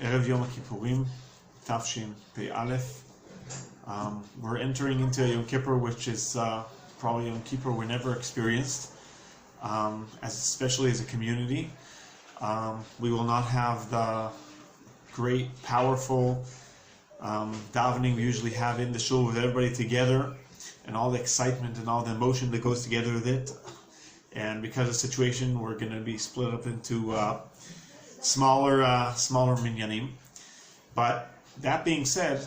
Erev Yom Kippurim, Tafshin Pei Aleph. We're entering into Yom Kippur, which is probably Yom Kippur we never experienced, especially as a community. We will not have the great, powerful davening we usually have in the shul with everybody together, and all the excitement and all the emotion that goes together with it. And because of the situation, we're going to be split up into smaller minyanim. But that being said,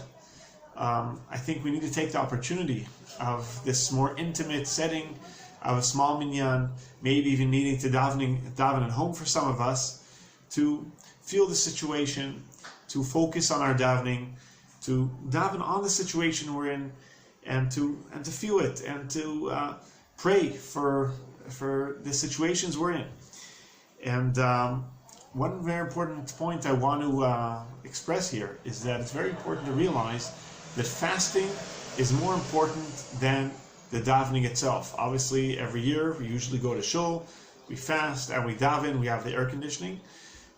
I think we need to take the opportunity of this more intimate setting of a small minyan, maybe even needing to daven at home for some of us, to feel the situation, to focus on our davening, to daven on the situation we're in, and to feel it, and to pray for the situations we're in. And one very important point I want to express here is that it's very important to realize that fasting is more important than the davening itself. Obviously, every year we usually go to shul, we fast, and we daven, we have the air conditioning.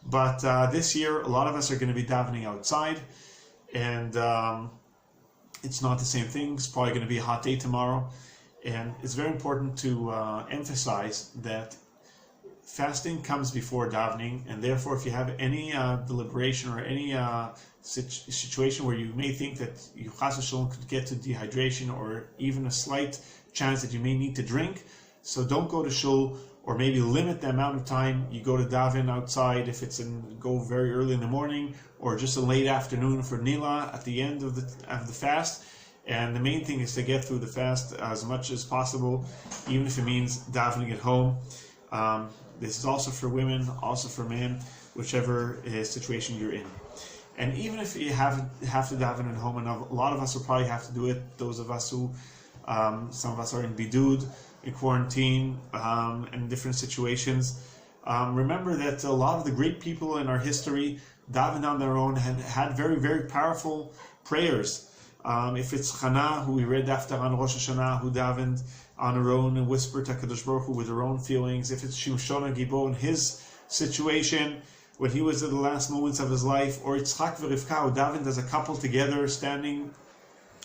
But this year, a lot of us are going to be davening outside, and it's not the same thing. It's probably going to be a hot day tomorrow. And it's very important to emphasize that fasting comes before davening, and therefore if you have any deliberation or any situation where you may think that you chas v'shalom could get to dehydration, or even a slight chance that you may need to drink, so don't go to shul, or maybe limit the amount of time you go to daven outside if it's go very early in the morning, or just a late afternoon for nila at the end of the fast. And the main thing is to get through the fast as much as possible, even if it means davening at home. This is also for women, also for men, whichever situation you're in. And even if you have to daven at home, and a lot of us will probably have to do it, those of us who, some of us are in bidud, in quarantine, in different situations, remember that a lot of the great people in our history davened on their own, had very, very powerful prayers. If it's Hannah, who we read after on Rosh Hashanah, who davened on her own and whispered to HaKadosh Baruch Hu with her own feelings. If it's Shimshon HaGibor in his situation, when he was at the last moments of his life, or Yitzchak v'Rivka, who davened as a couple together, standing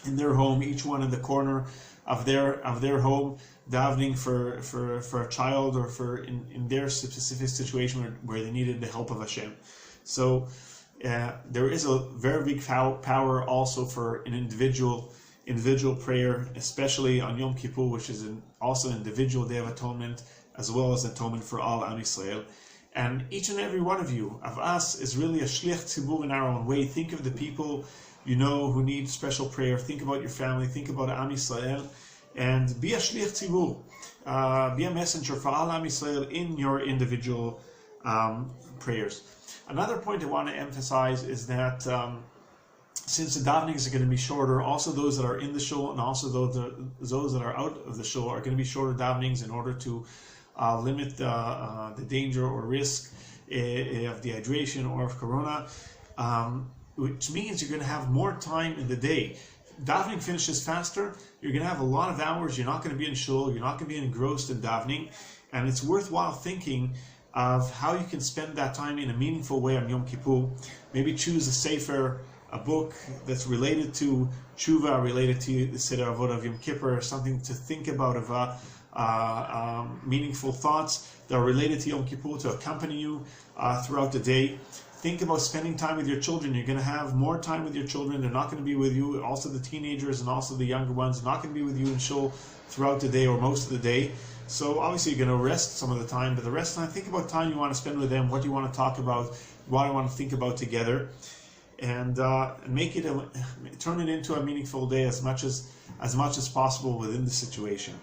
in their home, each one in the corner of their home, davening for a child, or for in their specific situation where they needed the help of Hashem. So there is a very big power also for an individual prayer, especially on Yom Kippur, which is also an individual day of atonement, as well as atonement for all Am Yisrael. And each and every one of us, is really a shliach tzibur in our own way. Think of the people you know who need special prayer. Think about your family. Think about Am Yisrael, and be a shliach tzibur. Be a messenger for all Am Yisrael in your individual prayers. Another point I want to emphasize is that since the davenings are going to be shorter, also those that are in the shul and also those that are out of the shul are going to be shorter davenings in order to limit the danger or risk of dehydration or of corona, which means you're going to have more time in the day. Davening finishes faster, you're going to have a lot of hours, you're not going to be in shul, you're not going to be engrossed in davening, and it's worthwhile thinking of how you can spend that time in a meaningful way on Yom Kippur. Maybe choose a sefer, a book that's related to tshuva, related to the Seder Avodah of Yom Kippur, something to think about of meaningful thoughts that are related to Yom Kippur to accompany you throughout the day. Think about spending time with your children. You're going to have more time with your children. They're not going to be with you. Also the teenagers and also the younger ones are not going to be with you in shul throughout the day or most of the day. So obviously you're going to rest some of the time, but the rest of the time, think about time you want to spend with them, what you want to talk about, what you want to think about together, and make it turn it into a meaningful day as much as possible within the situation.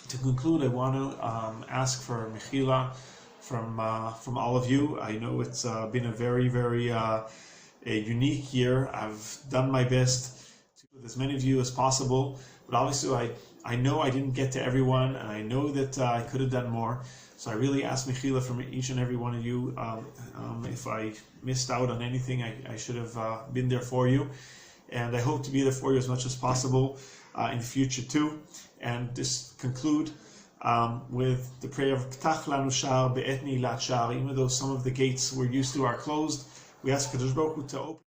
To conclude, I want to ask for mechila from all of you. I know it's been a very, very a unique year. I've done my best to with as many of you as possible, but obviously I know I didn't get to everyone, and I know that I could have done more. So I really ask mechila from each and every one of you. If I missed out on anything, I should have been there for you. And I hope to be there for you as much as possible in the future too. And just conclude with the prayer of Ptach lanu sha'ar be'et ni'ilat sha'ar. Even though some of the gates we're used to are closed, We ask Kadosh Baruch Hu to open